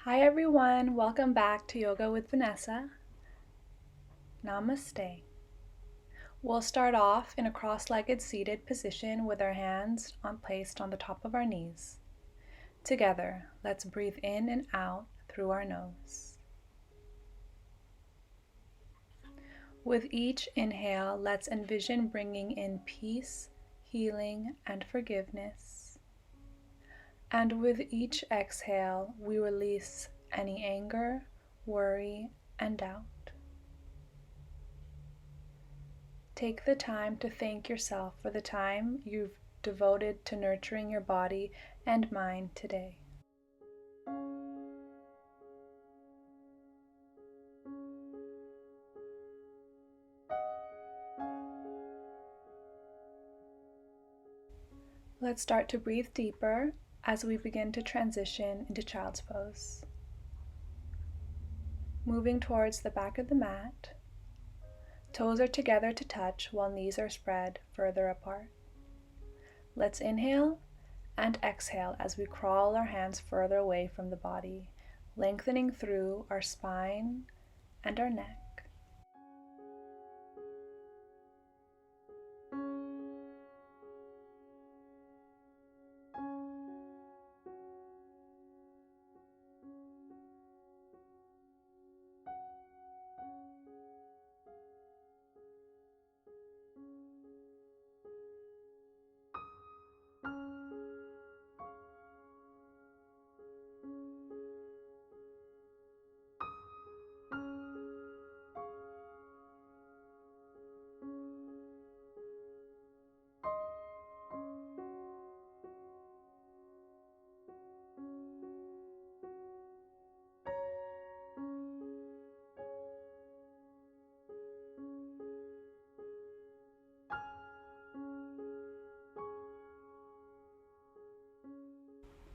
Hi everyone, welcome back to Yoga with Vanessa. Namaste. We'll start off in a cross-legged seated position with our hands placed on the top of our knees. Together, let's breathe in and out through our nose. With each inhale, let's envision bringing in peace, healing, and forgiveness. And with each exhale, we release any anger, worry, and doubt. Take the time to thank yourself for the time you've devoted to nurturing your body and mind today. Let's start to breathe deeper as we begin to transition into child's pose. Moving towards the back of the mat, toes are together to touch while knees are spread further apart. Let's inhale and exhale as we crawl our hands further away from the body, lengthening through our spine and our neck.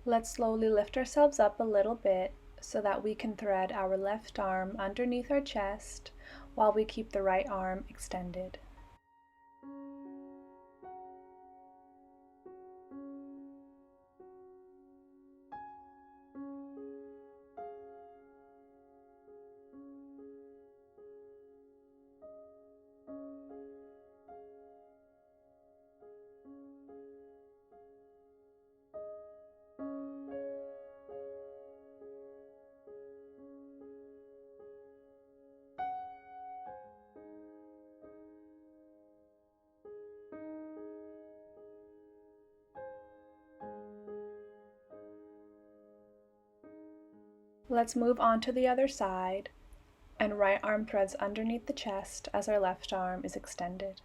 Let's slowly lift ourselves up a little bit so that we can thread our left arm underneath our chest while we keep the right arm extended. Let's move on to the other side, and right arm threads underneath the chest as our left arm is extended.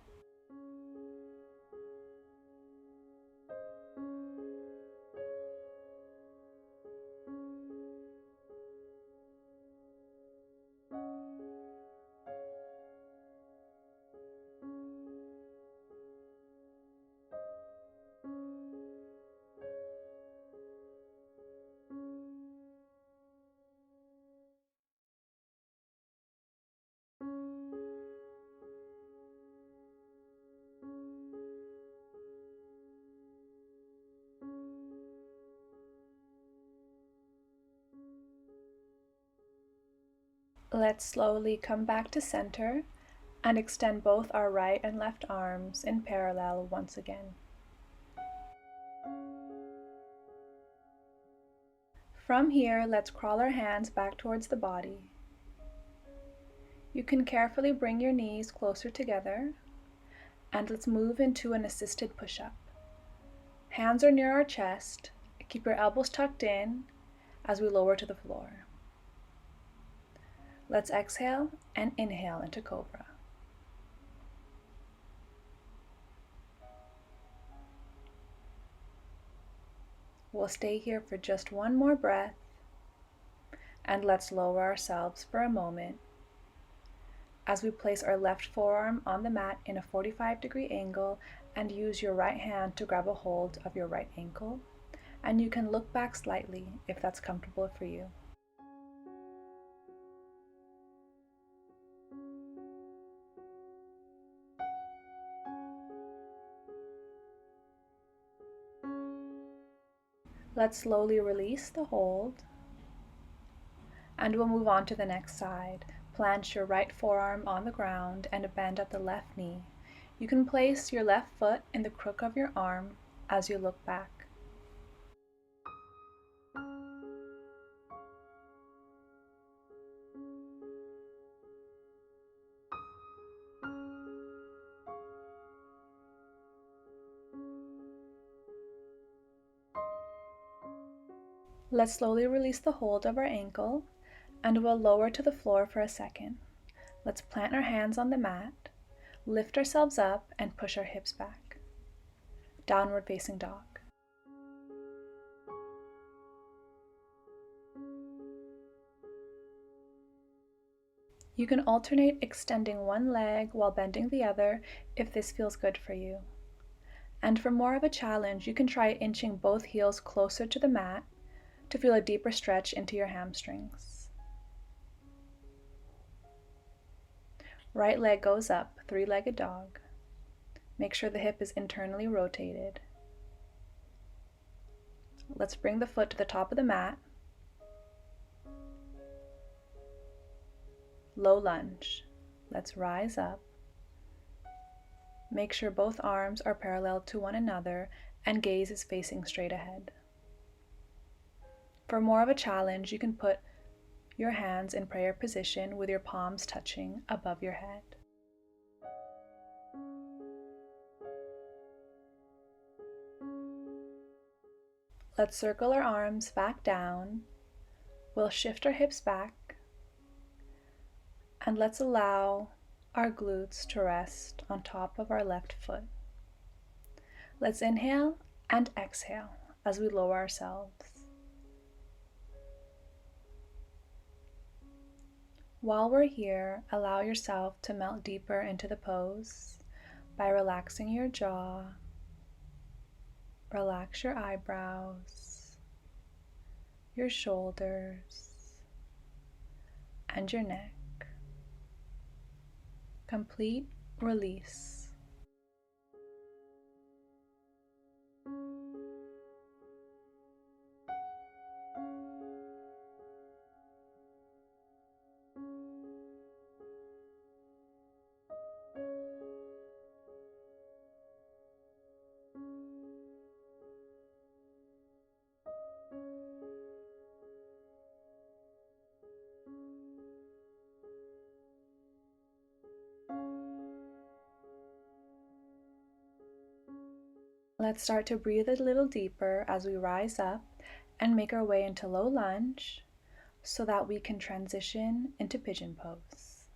Let's slowly come back to center and extend both our right and left arms in parallel once again. From here, let's crawl our hands back towards the body. You can carefully bring your knees closer together, and let's move into an assisted push-up. Hands are near our chest. Keep your elbows tucked in as we lower to the floor. Let's exhale and inhale into Cobra. We'll stay here for just one more breath, and let's lower ourselves for a moment as we place our left forearm on the mat in a 45-degree angle and use your right hand to grab a hold of your right ankle, and you can look back slightly if that's comfortable for you. Let's slowly release the hold And we'll move on to the next side. Plant your right forearm on the ground and bend at the left knee. You can place your left foot in the crook of your arm as you look back. Let's slowly release the hold of our ankle and we'll lower to the floor for a second. Let's plant our hands on the mat, lift ourselves up and push our hips back. Downward facing dog. You can alternate extending one leg while bending the other if this feels good for you. And for more of a challenge, you can try inching both heels closer to the mat to feel a deeper stretch into your hamstrings. Right leg goes up, three-legged dog. Make sure the hip is internally rotated. Let's bring the foot to the top of the mat. Low lunge. Let's rise up. Make sure both arms are parallel to one another and gaze is facing straight ahead. For more of a challenge, you can put your hands in prayer position with your palms touching above your head. Let's circle our arms back down. We'll shift our hips back and let's allow our glutes to rest on top of our left foot. Let's inhale and exhale as we lower ourselves. While we're here, allow yourself to melt deeper into the pose by relaxing your jaw, relax your eyebrows, your shoulders, and your neck. Complete release. Let's start to breathe a little deeper as we rise up and make our way into low lunge so that we can transition into pigeon pose.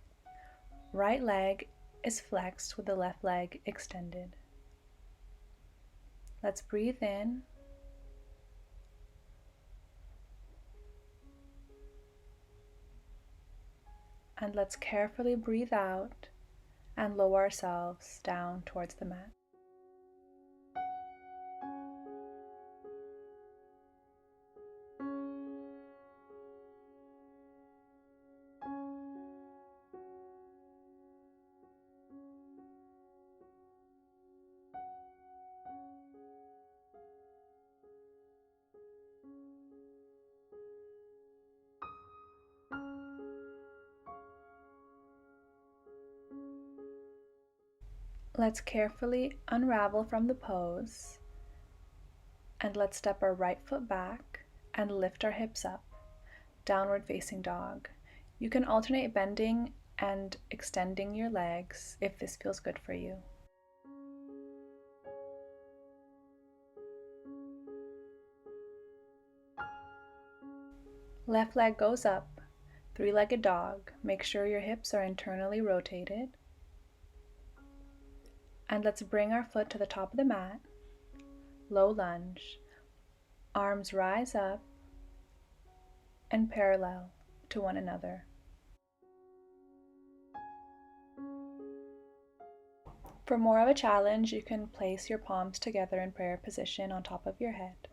Right leg is flexed with the left leg extended. Let's breathe in and let's carefully breathe out and lower ourselves down towards the mat. Let's carefully unravel from the pose and let's step our right foot back and lift our hips up, downward facing dog. You can alternate bending and extending your legs if this feels good for you. Left leg goes up, three-legged dog. Make sure your hips are internally rotated. And let's bring our foot to the top of the mat, low lunge, arms rise up and parallel to one another. For more of a challenge, you can place your palms together in prayer position on top of your head.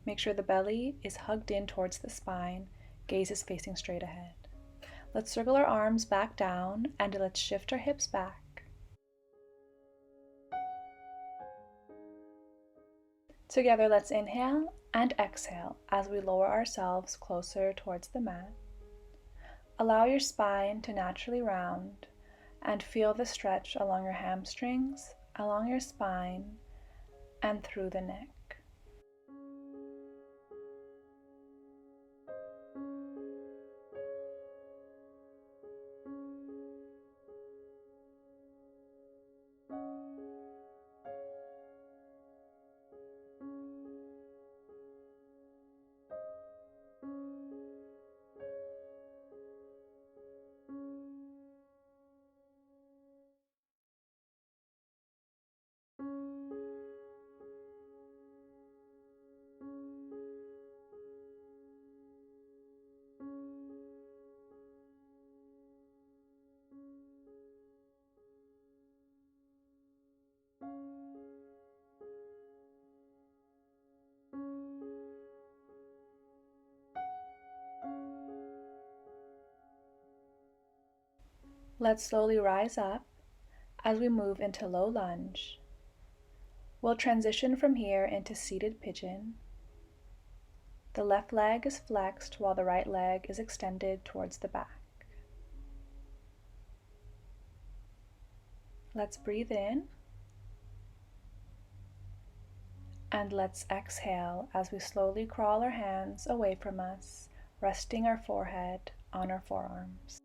Make sure the belly is hugged in towards the spine, gaze is facing straight ahead. Let's circle our arms back down and let's shift our hips back. Together, let's inhale and exhale as we lower ourselves closer towards the mat. Allow your spine to naturally round and feel the stretch along your hamstrings, along your spine, and through the neck. Let's slowly rise up as we move into low lunge. We'll transition from here into seated pigeon. The left leg is flexed while the right leg is extended towards the back. Let's breathe in and let's exhale as we slowly crawl our hands away from us, resting our forehead on our forearms.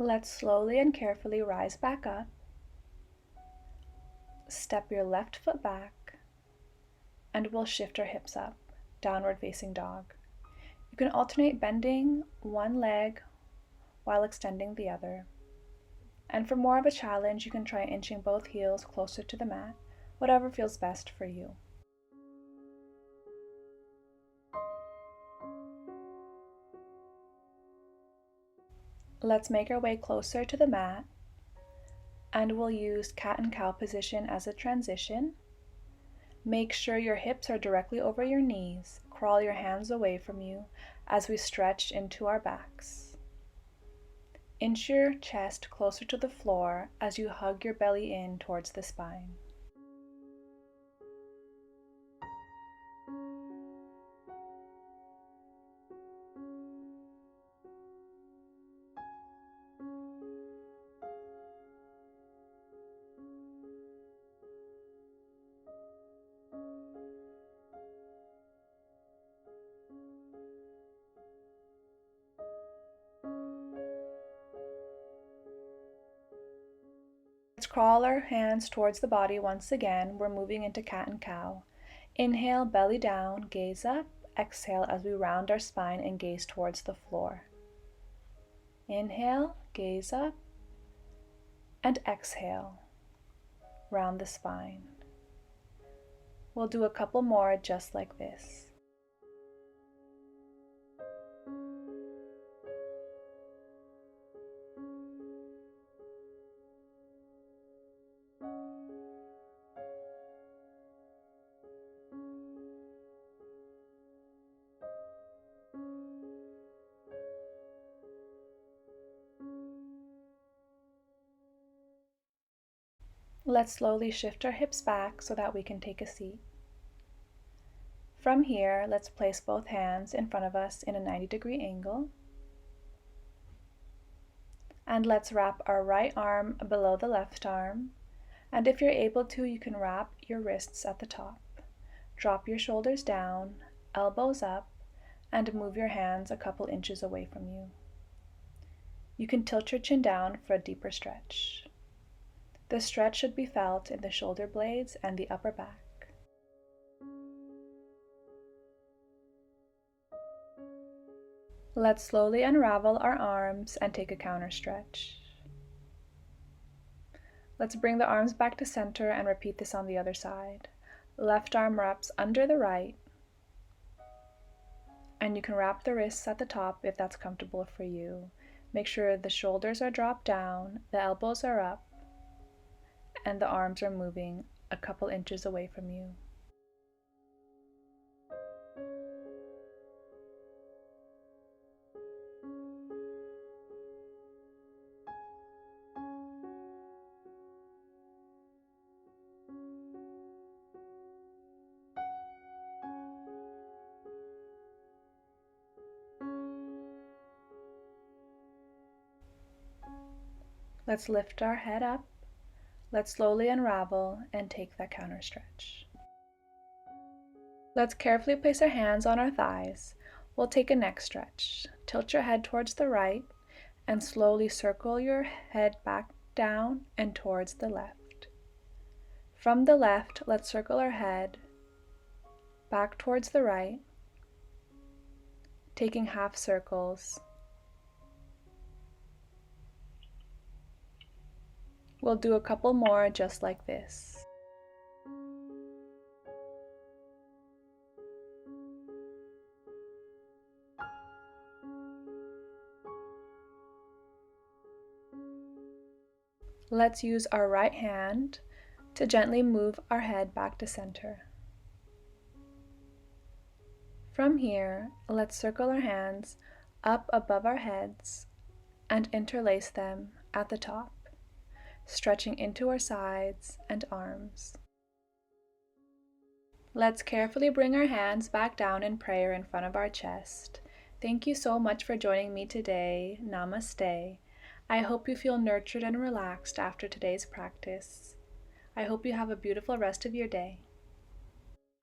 Let's slowly and carefully rise back up. Step your left foot back, and we'll shift our hips up, downward facing dog. You can alternate bending one leg while extending the other. And for more of a challenge, you can try inching both heels closer to the mat, whatever feels best for you. Let's make our way closer to the mat, and we'll use cat and cow position as a transition. Make sure your hips are directly over your knees. Crawl your hands away from you as we stretch into our backs. Inch your chest closer to the floor as you hug your belly in towards the spine. Let's crawl our hands towards the body once again. We're moving into cat and cow. Inhale, belly down, gaze up. Exhale as we round our spine and gaze towards the floor. Inhale, gaze up, and exhale, round the spine. We'll do a couple more just like this. Let's slowly shift our hips back so that we can take a seat. From here, let's place both hands in front of us in a 90-degree angle. And let's wrap our right arm below the left arm. And if you're able to, you can wrap your wrists at the top. Drop your shoulders down, elbows up, and move your hands a couple inches away from you. You can tilt your chin down for a deeper stretch. The stretch should be felt in the shoulder blades and the upper back. Let's slowly unravel our arms and take a counter stretch. Let's bring the arms back to center and repeat this on the other side. Left arm wraps under the right, and you can wrap the wrists at the top if that's comfortable for you. Make sure the shoulders are dropped down, the elbows are up, and the arms are moving a couple inches away from you. Let's lift our head up. Let's slowly unravel and take that counter stretch. Let's carefully place our hands on our thighs. We'll take a neck stretch. Tilt your head towards the right and slowly circle your head back down and towards the left. From the left, let's circle our head back towards the right, taking half circles. We'll do a couple more just like this. Let's use our right hand to gently move our head back to center. From here, let's circle our hands up above our heads and interlace them at the top, stretching into our sides and arms. Let's carefully bring our hands back down in prayer in front of our chest. Thank you so much for joining me today. Namaste. I hope you feel nurtured and relaxed after today's practice. I hope you have a beautiful rest of your day.